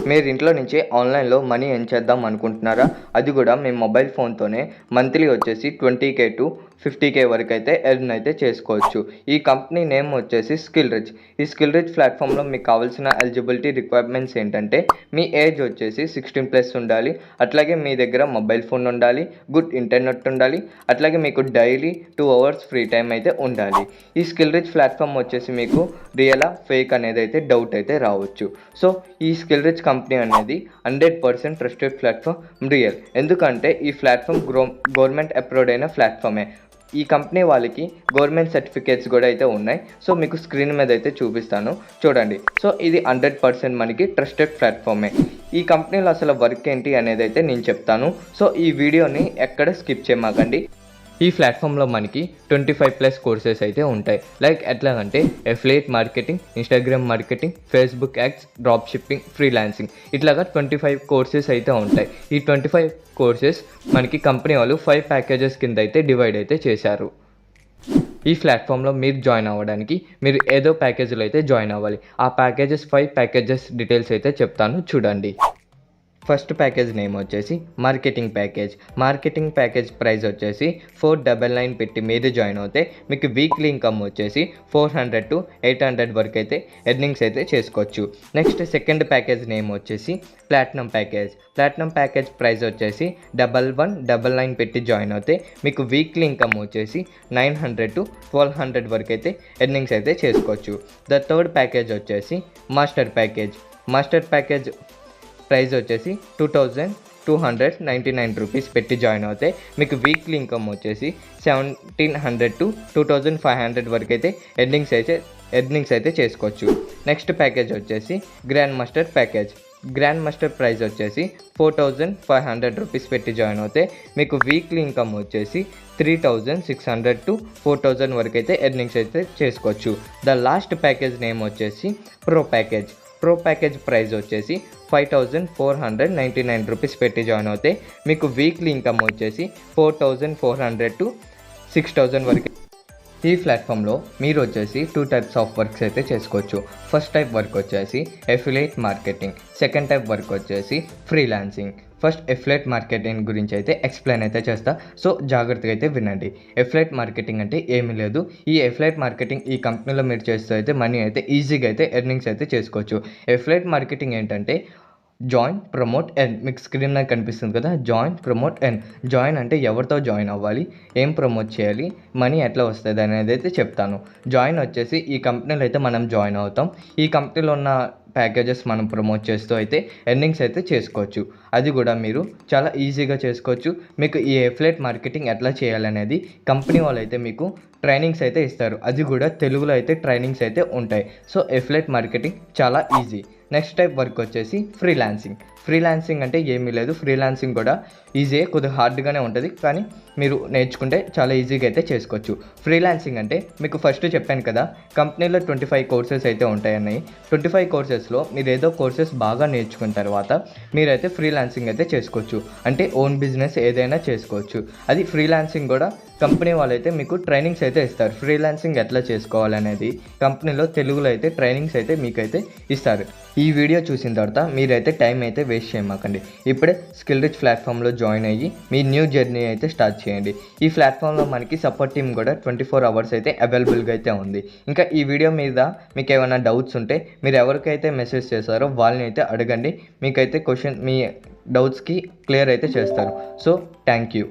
మీరు ఇంట్లో నుంచి ఆన్లైన్లో మనీ ఎర్న్ చేద్దాం అనుకుంటున్నారా? అది కూడా మీ మొబైల్ ఫోన్తోనే మంత్లీ వచ్చేసి 20K టు 50K వరకు అయితే ఎర్న్ అయితే చేసుకోవచ్చు. ఈ కంపెనీ నేమ్ వచ్చేసి స్కిల్ రిచ్. ఈ స్కిల్ రిచ్ ప్లాట్ఫామ్లో మీకు కావాల్సిన ఎలిజిబిలిటీ రిక్వైర్మెంట్స్ ఏంటంటే మీ ఏజ్ వచ్చేసి 16+ ఉండాలి, అట్లాగే మీ దగ్గర మొబైల్ ఫోన్ ఉండాలి, గుడ్ ఇంటర్నెట్ ఉండాలి, అట్లాగే మీకు డైలీ 2 hours ఫ్రీ టైం అయితే ఉండాలి. ఈ స్కిల్ రిచ్ ప్లాట్ఫామ్ వచ్చేసి మీకు రియలా ఫేక్ అనేది అయితే డౌట్ అయితే రావచ్చు. సో ఈ స్కిల్ రిచ్ కంపెనీ అనేది 100% ట్రస్టెడ్ ప్లాట్ఫామ్ రియల్. ఎందుకంటే ఈ ప్లాట్ఫామ్ గవర్నమెంట్ అప్రూవ్డ్ అయిన ప్లాట్ఫామే. ఈ కంపెనీ వాళ్ళకి గవర్నమెంట్ సర్టిఫికేట్స్ కూడా అయితే ఉన్నాయి. సో మీకు స్క్రీన్ మీద అయితే చూపిస్తాను, చూడండి. సో ఇది 100% మనకి ట్రస్టెడ్ ప్లాట్ఫామే. ఈ కంపెనీలో అసలు వర్క్ ఏంటి అనేది అయితే నేను చెప్తాను. సో ఈ వీడియోని ఎక్కడ స్కిప్ చేయమాకండి. ఈ ప్లాట్ఫామ్లో మనకి 25+ కోర్సెస్ అయితే ఉంటాయి. లైక్ ఎట్లాగంటే affiliate marketing, Instagram marketing, Facebook ads, drop shipping, freelancing, ఇట్లాగా 25 కోర్సెస్ అయితే ఉంటాయి. ఈ 25 కోర్సెస్ మనకి కంపెనీ వాళ్ళు 5 ప్యాకేజెస్ కింద అయితే డివైడ్ అయితే చేశారు. ఈ ప్లాట్ఫామ్లో మీరు జాయిన్ అవ్వడానికి మీరు ఏదో ప్యాకేజీలో అయితే జాయిన్ అవ్వాలి. ఆ ప్యాకేజెస్ 5 ప్యాకేజెస్ డీటెయిల్స్ అయితే చెప్తాను, చూడండి. ఫస్ట్ ప్యాకేజ్ నేమ్ వచ్చేసి marketing package. Marketing package price వచ్చేసి 499 పెట్టి మీరు జాయిన్ అవుతే మీకు వీక్లీ ఇన్కమ్ వచ్చేసి 400 to 800 వరకు అయితే ఎర్నింగ్స్ అయితే చేసుకోవచ్చు. నెక్స్ట్ సెకండ్ ప్యాకేజ్ నేమ్ వచ్చేసి platinum package. Platinum package price వచ్చేసి 1199 పెట్టి జాయిన్ అవుతే మీకు వీక్లీ ఇన్కమ్ వచ్చేసి 900 to 1200 వరకు అయితే ఎర్నింగ్స్ అయితే చేసుకోవచ్చు. ద థర్డ్ ప్యాకేజ్ వచ్చేసి master package. Master package price వచ్చేసి 2299 రూపీస్ పెట్టి జాయిన్ అవుతే మీకు వీక్లీ ఇన్కమ్ వచ్చేసి 1700 to 2500 వరకు అయితే ఎర్నింగ్స్ అయితే చేసుకోవచ్చు. నెక్స్ట్ ప్యాకేజ్ వచ్చేసి grand master package. Grand master price వచ్చేసి 4500 రూపీస్ పెట్టి జాయిన్ అవుతే మీకు వీక్లీ ఇన్కమ్ వచ్చేసి 3600 to 4000 వరకు అయితే ఎర్నింగ్స్ అయితే చేసుకోవచ్చు. ద లాస్ట్ ప్యాకేజ్ నేమ్ వచ్చేసి pro package. Pro package price వచ్చేసి 5499 రూపీస్ పెట్టి జాయిన్ అవుతే మీకు వీక్లీ ఇన్కమ్ వచ్చేసి 4400 to 6000 వరకు. ఈ ప్లాట్ఫామ్లో మీరు వచ్చేసి 2 types ఆఫ్ వర్క్స్ అయితే చేసుకోవచ్చు. ఫస్ట్ టైప్ వర్క్ వచ్చేసి affiliate marketing, second type work వచ్చేసి ఫ్రీలాన్సింగ్. ఫస్ట్ ఎఫిలియేట్ మార్కెటింగ్ గురించి అయితే ఎక్స్ప్లెయిన్ అయితే చేస్తా, సో జాగ్రత్తగా అయితే వినండి. ఎఫిలియేట్ మార్కెటింగ్ అంటే ఏమీ లేదు. ఈ ఎఫిలియేట్ మార్కెటింగ్ ఈ కంపెనీలో మీరు చేస్తూ అయితే మనీ అయితే ఈజీగా అయితే ఎర్నింగ్స్ అయితే చేసుకోవచ్చు. ఎఫిలియేట్ మార్కెటింగ్ ఏంటంటే జాయిన్, ప్రమోట్, ఎర్న్. మీకు స్క్రీన్ మీద కనిపిస్తుంది కదా, జాయిన్, ప్రమోట్, ఎర్న్. జాయిన్ అంటే ఎవరితో జాయిన్ అవ్వాలి, ఏం ప్రమోట్ చేయాలి, మనీ ఎట్లా వస్తుంది అనేది అయితే చెప్తాను. జాయిన్ వచ్చేసి ఈ కంపెనీలో అయితే మనం జాయిన్ అవుతాం. ఈ కంపెనీలో ఉన్న ప్యాకేజెస్ మనం ప్రమోట్ చేస్తూ అయితే ఎర్నింగ్స్ అయితే చేసుకోవచ్చు. అది కూడా మీరు చాలా ఈజీగా చేసుకోవచ్చు. మీకు ఈ ఎఫిలియేట్ మార్కెటింగ్ ఎట్లా చేయాలనేది కంపెనీ వాళ్ళు అయితే మీకు ట్రైనింగ్స్ అయితే ఇస్తారు. అది కూడా తెలుగులో అయితే ట్రైనింగ్స్ అయితే ఉంటాయి. సో ఎఫిలియేట్ మార్కెటింగ్ చాలా ఈజీ. నెక్స్ట్ టైప్ వర్క్ వచ్చేసి ఫ్రీలాన్సింగ్. ఫ్రీలాన్సింగ్ అంటే ఏమీ లేదు, ఫ్రీలాన్సింగ్ కూడా ఈజీయే, కొద్దిగా హార్డ్గానే ఉంటుంది, కానీ మీరు నేర్చుకుంటే చాలా ఈజీగా అయితే చేసుకోవచ్చు. ఫ్రీలాన్సింగ్ అంటే మీకు ఫస్ట్ చెప్పాను కదా, కంపెనీలో 25 కోర్సెస్ అయితే ఉంటాయన్నాయి. 25 కోర్సెస్లో మీరు ఏదో కోర్సెస్ బాగా నేర్చుకున్న తర్వాత మీరైతే ఫ్రీలాన్సింగ్ అయితే చేసుకోవచ్చు. అంటే ఓన్ బిజినెస్ ఏదైనా చేసుకోవచ్చు. అది ఫ్రీలాన్సింగ్ కూడా కంపెనీ వాళ్ళైతే మీకు ట్రైనింగ్స్ అయితే ఇస్తారు. ఫ్రీలాన్సింగ్ ఎట్లా చేసుకోవాలనేది కంపెనీలో తెలుగులో అయితే ట్రైనింగ్స్ అయితే మీకైతే ఇస్తారు. ఈ వీడియో చూసిన తర్వాత మీరైతే టైం అయితే వేస్ట్ చేయమాకండి. ఇప్పుడే స్కిల్ రిచ్ ప్లాట్ఫామ్లో జాయిన్ అయ్యి మీ న్యూ జర్నీ అయితే స్టార్ట్ చేయండి. ఈ ప్లాట్ఫామ్లో మనకి సపోర్ట్ టీమ్ కూడా 24 hours అయితే అవైలబుల్గా అయితే ఉంది. ఇంకా ఈ వీడియో మీద మీకు ఏమైనా డౌట్స్ ఉంటే మీరు ఎవరికైతే మెసేజ్ చేస్తారో వాళ్ళని అయితే అడగండి. మీకైతే మీ డౌట్స్కి క్లియర్ అయితే చేస్తారు. So thank you.